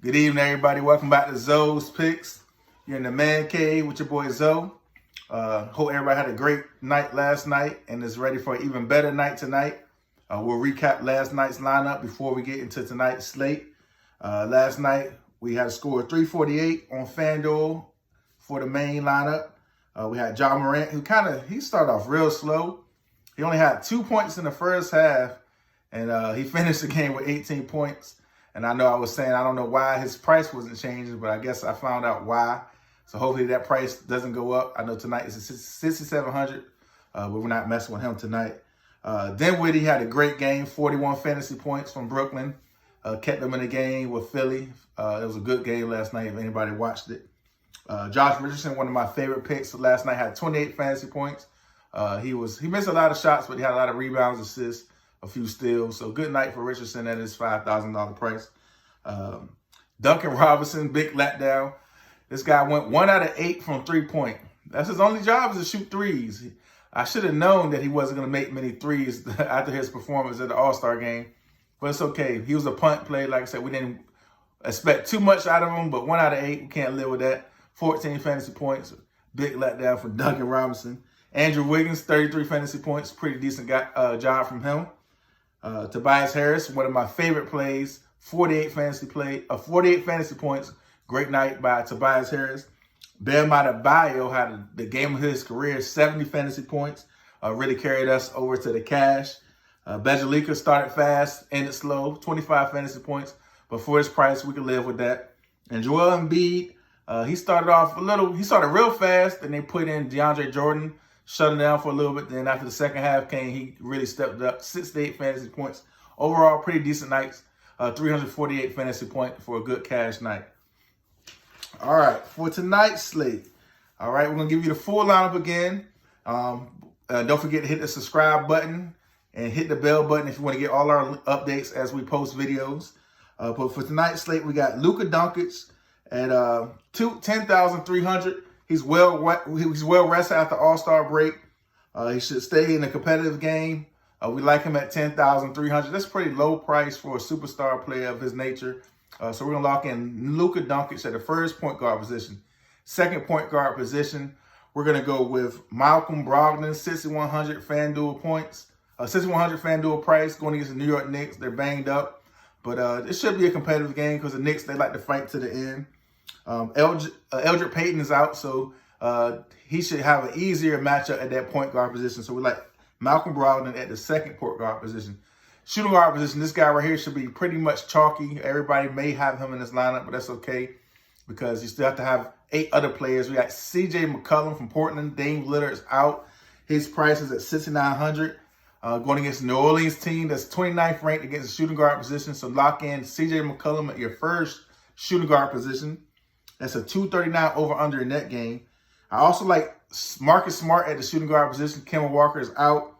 Good evening, everybody. Welcome back to Zoe's Picks. You're in the man cave with your boy Zoe. Hope everybody had a great night last night and is ready for an even better night tonight. We'll recap last night's lineup before we get into tonight's slate. Last night, we had a score of 348 on FanDuel for the main lineup. We had Ja Morant, who he started off real slow. He only had 2 points in the first half, and he finished the game with 18 points. And I know I was saying I don't know why his price wasn't changing, but I guess I found out why. So hopefully that price doesn't go up. I know tonight is 6,700, but we're not messing with him tonight. Dinwiddie had a great game, 41 fantasy points from Brooklyn. Kept them in the game with Philly. It was a good game last night if anybody watched it. Josh Richardson, one of my favorite picks last night, had 28 fantasy points. He missed a lot of shots, but he had a lot of rebounds, assists, a few steals. So good night for Richardson at his $5,000 price. Duncan Robinson, big letdown. This guy went 1 out of 8 from 3-point. That's his only job, is to shoot threes. I should have known that he wasn't going to make many threes after his performance at the All-Star game. But it's okay. He was a punt play. Like I said, we didn't expect too much out of him, but 1 out of 8, we can't live with that. 14 fantasy points. Big letdown for Duncan Robinson. Andrew Wiggins, 33 fantasy points. Pretty decent job from him. Tobias Harris, one of my favorite plays, 48 fantasy points. Great night by Tobias Harris. Bam Adebayo had the game of his career, 70 fantasy points. Really carried us over to the cash. Bjelica started fast, ended slow, 25 fantasy points. But for his price, we can live with that. And Joel Embiid, he started real fast, and they put in DeAndre Jordan, shut him down for a little bit. Then after the second half came, he really stepped up. 68 fantasy points. Overall, pretty decent nights. 348 fantasy points for a good cash night. All right, for tonight's slate. All right, we're going to give you the full lineup again. Don't forget to hit the subscribe button and hit the bell button if you want to get all our updates as we post videos. But for tonight's slate, we got Luka Doncic at 10,300. He's well rested after All-Star break. He should stay in a competitive game. We like him at 10,300. That's pretty low price for a superstar player of his nature. So we're going to lock in Luka Doncic at the first point guard position. Second point guard position, we're going to go with Malcolm Brogdon, 6,100 FanDuel points. 6,100 FanDuel price going against the New York Knicks. They're banged up. But it should be a competitive game because the Knicks, they like to fight to the end. Elfrid Payton is out, so he should have an easier matchup at that point guard position. So we like Malcolm Brogdon at the second point guard position. Shooting guard position, this guy right here should be pretty much chalky. Everybody may have him in this lineup, but that's okay because you still have to have 8 other players. We got C.J. McCollum from Portland. Dame Lillard is out. His price is at 6,900. Going against the New Orleans team that's 29th ranked against the shooting guard position. So lock in C.J. McCollum at your first shooting guard position. That's a 239 over-under in that game. I also like Marcus Smart at the shooting guard position. Kemba Walker is out.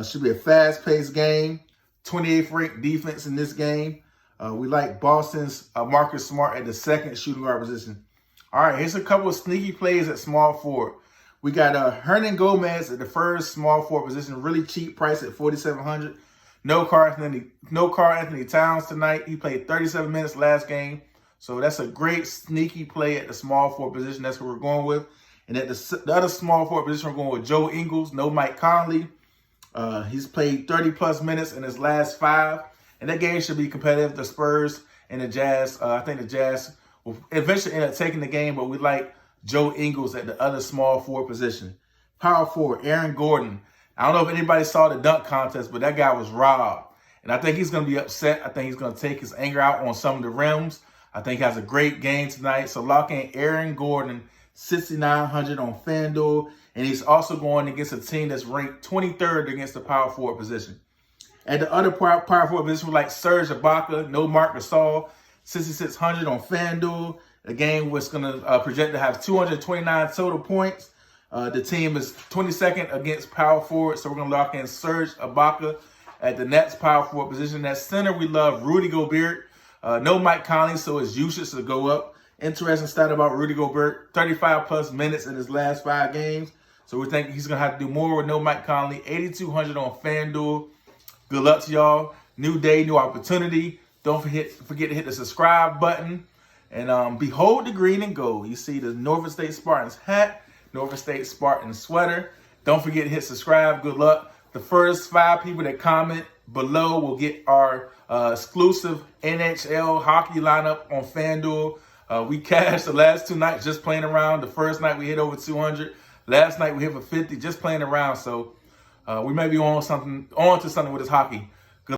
Should be a fast-paced game. 28th ranked defense in this game. We like Boston's Marcus Smart at the second shooting guard position. All right, here's a couple of sneaky plays at small forward. We got Hernan Gomez at the first small forward position. Really cheap price at 4,700. No Karl Anthony Towns tonight. He played 37 minutes last game. So that's a great sneaky play at the small forward position. That's what we're going with. And at the other small forward position, we're going with Joe Ingles. No Mike Conley. He's played 30-plus minutes in his last 5. And that game should be competitive. The Spurs and the Jazz. I think the Jazz will eventually end up taking the game, but we like Joe Ingles at the other small forward position. Power forward, Aaron Gordon. I don't know if anybody saw the dunk contest, but that guy was robbed. And I think he's going to be upset. I think he's going to take his anger out on some of the rims. I think he has a great game tonight. So lock in Aaron Gordon, 6,900 on FanDuel. And he's also going against a team that's ranked 23rd against the power forward position. At the other power forward position, we like Serge Ibaka, no Marc Gasol, 6,600 on FanDuel. The game was going to project to have 229 total points. The team is 22nd against power forward. So we're going to lock in Serge Ibaka at the Nets power forward position. At center, we love Rudy Gobert. No Mike Conley, so his usage to go up. Interesting stat about Rudy Gobert, 35-plus minutes in his last 5 games. So we think he's going to have to do more with no Mike Conley. 8,200 on FanDuel. Good luck to y'all. New day, new opportunity. Don't forget to hit the subscribe button. And behold the green and gold. You see the Norfolk State Spartans hat, Norfolk State Spartans sweater. Don't forget to hit subscribe. Good luck. The first 5 people that comment below will get our exclusive NHL hockey lineup on FanDuel. We cashed the last 2 nights just playing around. The first night we hit over 200. Last night we hit for 50 just playing around. So we may be on to something with this hockey.